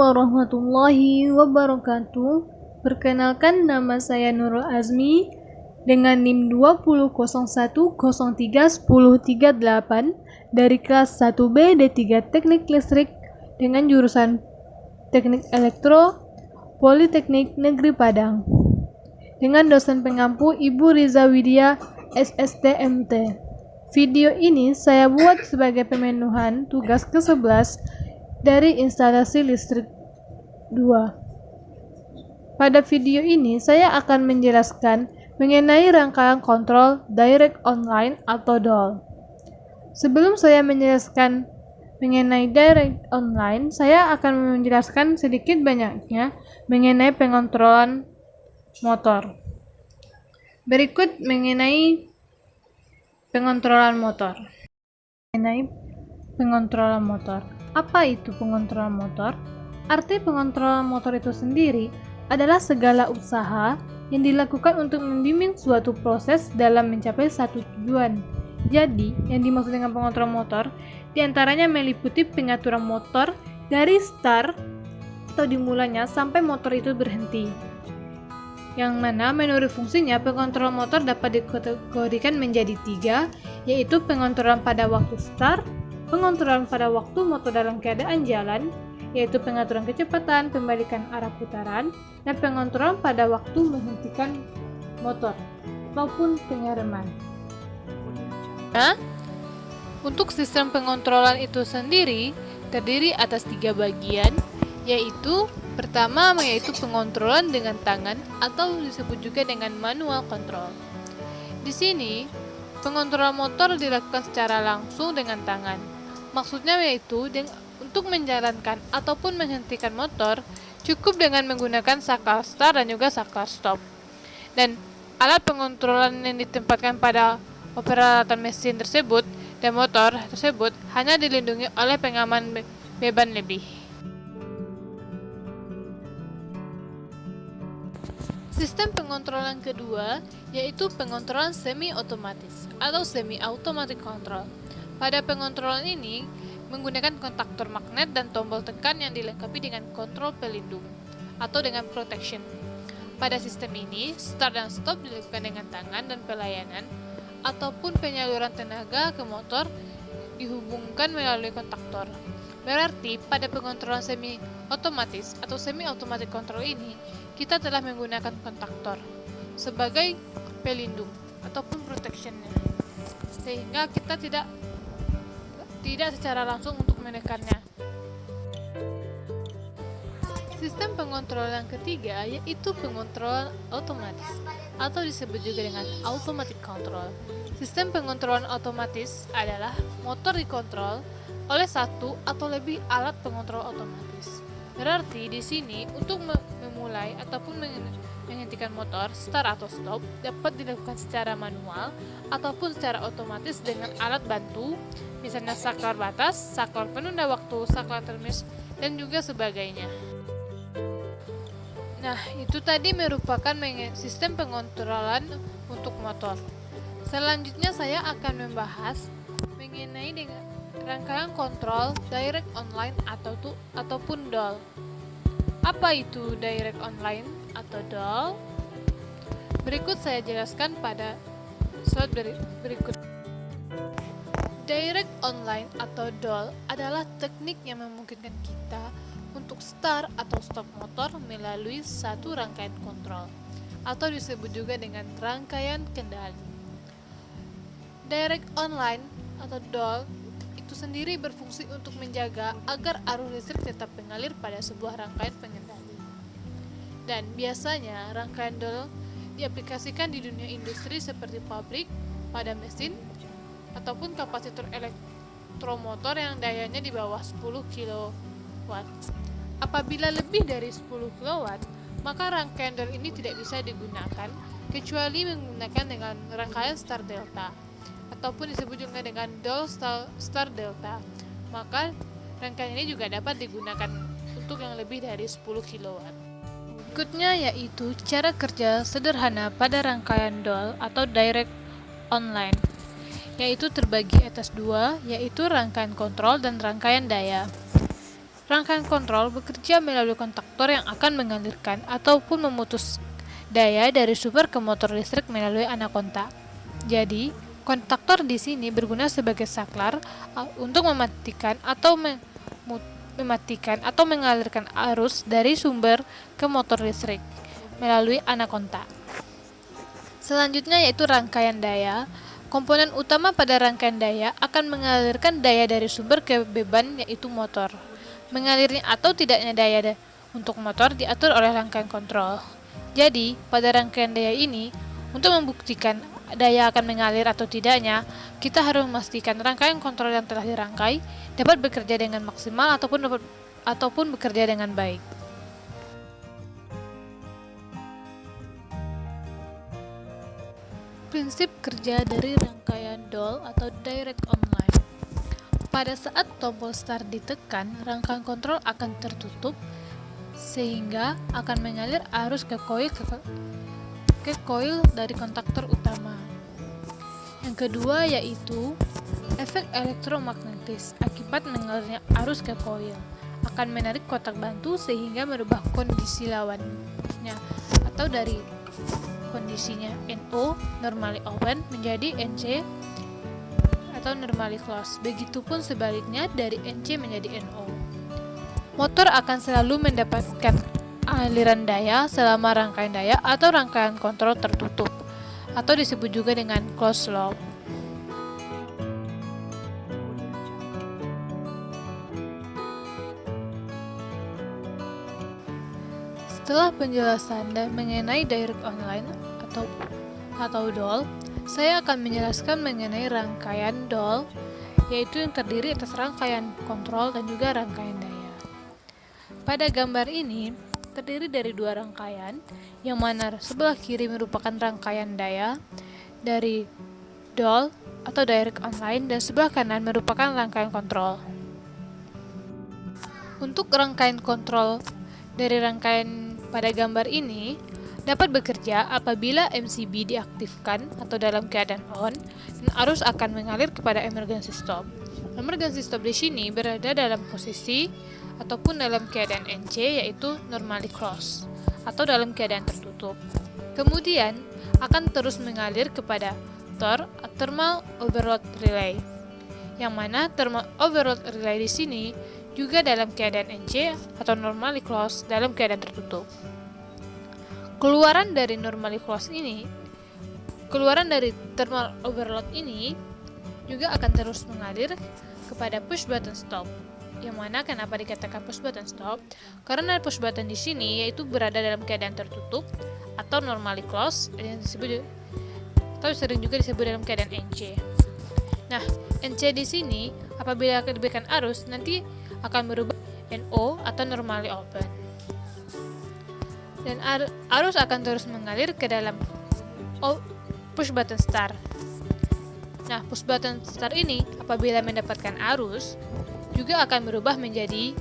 warahmatullahi wabarakatuh. Perkenalkan, nama saya Nurul Azmi dengan NIM 20.01.03.10.38 dari kelas 1B D3 Teknik Listrik dengan jurusan Teknik Elektro Politeknik Negeri Padang dengan dosen pengampu Ibu Riza Widya SSTMT. Video ini saya buat sebagai pemenuhan tugas ke-11 dari instalasi listrik 2. Pada video ini saya akan menjelaskan mengenai rangkaian kontrol direct online atau DOL. Sebelum saya menjelaskan mengenai direct online, saya akan menjelaskan sedikit banyaknya mengenai pengontrolan motor. Berikut mengenai pengontrolan motor. Mengenai pengontrolan motor. Apa itu pengontrolan motor? Arti pengontrolan motor itu sendiri adalah segala usaha yang dilakukan untuk membimbing suatu proses dalam mencapai satu tujuan. Jadi, yang dimaksud dengan pengontrolan motor diantaranya meliputi pengaturan motor dari start atau dimulainya sampai motor itu berhenti. Yang mana menurut fungsinya pengontrol motor dapat dikategorikan menjadi 3, yaitu pengontrolan pada waktu start, pengontrolan pada waktu motor dalam keadaan jalan, yaitu pengaturan kecepatan, pembalikan arah putaran, dan pengontrolan pada waktu menghentikan motor maupun pengereman. Nah, untuk sistem pengontrolan itu sendiri terdiri atas 3 bagian, yaitu pertama yaitu pengontrolan dengan tangan atau disebut juga dengan manual control. Di sini, pengontrolan motor dilakukan secara langsung dengan tangan. Maksudnya yaitu untuk menjalankan ataupun menghentikan motor cukup dengan menggunakan saklar start dan juga saklar stop. Dan alat pengontrolan yang ditempatkan pada peralatan mesin tersebut dan motor tersebut hanya dilindungi oleh pengaman beban lebih. Sistem pengontrolan kedua yaitu pengontrolan semi-otomatis atau semi-automatic control. Pada pengontrolan ini menggunakan kontaktor magnet dan tombol tekan yang dilengkapi dengan kontrol pelindung atau dengan protection. Pada sistem ini, start dan stop dilakukan dengan tangan dan pelayanan ataupun penyaluran tenaga ke motor dihubungkan melalui kontaktor. Berarti pada pengontrolan semi-otomatis atau semi-automatic control ini kita telah menggunakan kontaktor sebagai pelindung ataupun protectionnya, sehingga kita tidak secara langsung untuk menekannya. Sistem pengontrol yang ketiga yaitu pengontrolan otomatis atau disebut juga dengan automatic control. Sistem pengontrolan otomatis adalah motor dikontrol oleh satu atau lebih alat pengontrol otomatis. Berarti di sini untuk memulai ataupun menghentikan motor start atau stop dapat dilakukan secara manual ataupun secara otomatis dengan alat bantu, misalnya saklar batas, saklar penunda waktu, saklar termis, dan juga sebagainya. Nah, itu tadi merupakan sistem pengontrolan untuk motor. Selanjutnya saya akan membahas mengenai dengan rangkaian kontrol direct online ataupun DOL. Apa itu direct online atau DOL? Berikut saya jelaskan pada slide berikut. Direct online atau DOL adalah teknik yang memungkinkan kita untuk start atau stop motor melalui satu rangkaian kontrol atau disebut juga dengan rangkaian kendali. Direct online atau DOL itu sendiri berfungsi untuk menjaga agar arus listrik tetap mengalir pada sebuah rangkaian pengendali. Dan biasanya rangkaian DOL diaplikasikan di dunia industri seperti pabrik, pada mesin, ataupun kapasitor elektromotor yang dayanya di bawah 10 kW. Apabila lebih dari 10 kW, maka rangkaian DOL ini tidak bisa digunakan kecuali menggunakan dengan rangkaian star delta ataupun disebut juga dengan DOL star delta. Maka rangkaian ini juga dapat digunakan untuk yang lebih dari 10 kW. Berikutnya yaitu cara kerja sederhana pada rangkaian DOL atau direct online, yaitu terbagi atas 2, yaitu rangkaian kontrol dan rangkaian daya. rangkaian kontrol bekerja melalui kontaktor yang akan mengalirkan ataupun memutus daya dari sumber ke motor listrik melalui anak kontak. Jadi, kontaktor di sini berguna sebagai saklar untuk mematikan atau mengalirkan arus dari sumber ke motor listrik melalui anak kontak. Selanjutnya yaitu rangkaian daya. Komponen utama pada rangkaian daya akan mengalirkan daya dari sumber ke beban yaitu motor. Mengalirnya atau tidaknya daya untuk motor diatur oleh rangkaian kontrol. Jadi, pada rangkaian daya ini, untuk membuktikan daya akan mengalir atau tidaknya, kita harus memastikan rangkaian kontrol yang telah dirangkai dapat bekerja dengan maksimal ataupun bekerja dengan baik. Prinsip kerja dari rangkaian DOL atau Direct Online. Pada saat tombol start ditekan, rangkaian kontrol akan tertutup sehingga akan mengalir arus ke koil dari kontaktor utama. Yang kedua yaitu efek elektromagnetis akibat mengalirnya arus ke koil akan menarik kotak bantu sehingga merubah kondisi lawannya atau dari kondisinya NO normally open menjadi NC atau normally close. Begitupun sebaliknya dari NC menjadi NO. Motor akan selalu mendapatkan aliran daya selama rangkaian daya atau rangkaian kontrol tertutup atau disebut juga dengan closed loop. Setelah penjelasan mengenai direct online atau DOL, saya akan menjelaskan mengenai rangkaian DOL, yaitu yang terdiri atas rangkaian kontrol dan juga rangkaian daya. Pada gambar ini, terdiri dari dua rangkaian, yang mana sebelah kiri merupakan rangkaian daya dari DOL atau direct online dan sebelah kanan merupakan rangkaian kontrol. Untuk rangkaian kontrol dari rangkaian pada gambar ini dapat bekerja apabila MCB diaktifkan atau dalam keadaan on dan arus akan mengalir kepada emergency stop. Emergency stop di sini berada dalam posisi ataupun dalam keadaan NC yaitu normally closed atau dalam keadaan tertutup. Kemudian akan terus mengalir kepada TOR thermal overload relay. Yang mana thermal overload relay di sini juga dalam keadaan NC atau normally closed dalam keadaan tertutup. Keluaran dari thermal overload ini juga akan terus mengalir kepada push button stop. Yang mana kenapa dikatakan push button stop? Karena push button di sini yaitu berada dalam keadaan tertutup atau normally closed yang disebut atau sering juga disebut dalam keadaan NC. Nah, NC di sini apabila diberikan arus nanti akan berubah NO atau normally open. Dan arus akan terus mengalir ke dalam push button start. Nah, push button start ini apabila mendapatkan arus juga akan berubah menjadi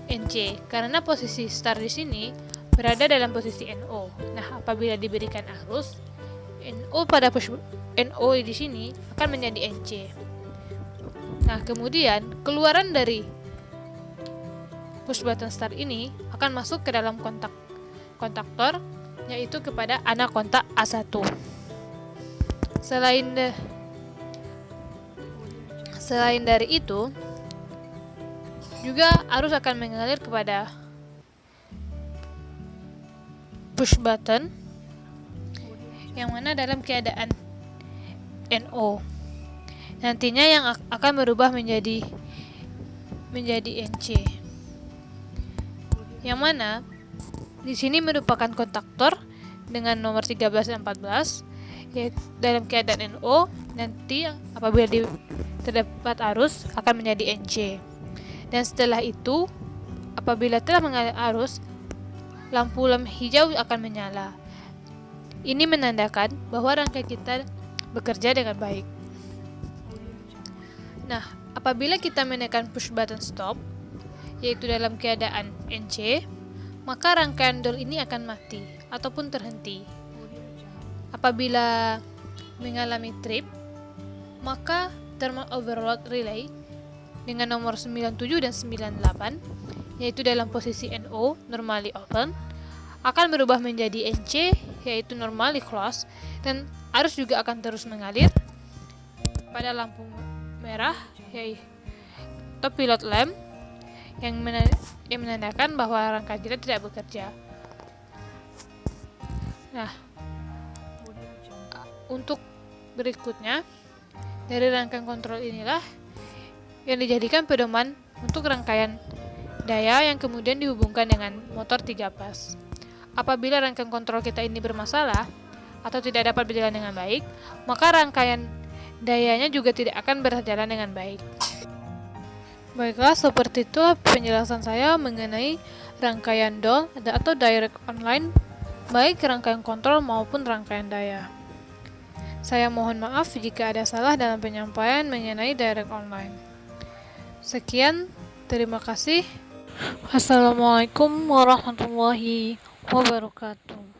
NC karena posisi start di sini berada dalam posisi NO. Nah, apabila diberikan arus, NO pada push NO di sini akan menjadi NC. Nah, kemudian keluaran dari push button start ini akan masuk ke dalam kontaktor yaitu kepada anak kontak A1. Selain dari itu juga arus akan mengalir kepada push button yang mana dalam keadaan NO. Nantinya yang akan berubah menjadi NC. Yang mana di sini merupakan kontaktor dengan nomor 13 dan 14 yaitu dalam keadaan NO, nanti apabila terdapat arus akan menjadi NC. Dan setelah itu apabila telah mengalir arus, lampu hijau akan menyala. Ini menandakan bahwa rangkaian kita bekerja dengan baik. Nah, apabila kita menekan push button stop yaitu dalam keadaan NC, maka rangkaian DOL ini akan mati ataupun terhenti. Apabila mengalami trip, maka thermal overload relay dengan nomor 97 dan 98 yaitu dalam posisi NO, normally open, akan berubah menjadi NC, yaitu normally close, dan arus juga akan terus mengalir pada lampu merah, yaitu top pilot lamp, yang menandakan bahwa rangkaian kita tidak bekerja. Nah, untuk berikutnya, dari rangkaian kontrol inilah yang dijadikan pedoman untuk rangkaian daya yang kemudian dihubungkan dengan motor 3 pas. Apabila rangkaian kontrol kita ini bermasalah atau tidak dapat berjalan dengan baik, maka rangkaian dayanya juga tidak akan berjalan dengan baik. Baiklah, seperti itu penjelasan saya mengenai rangkaian DOL atau Direct Online, baik rangkaian kontrol maupun rangkaian daya. Saya mohon maaf jika ada salah dalam penyampaian mengenai Direct Online. Sekian, terima kasih. Assalamualaikum warahmatullahi wabarakatuh.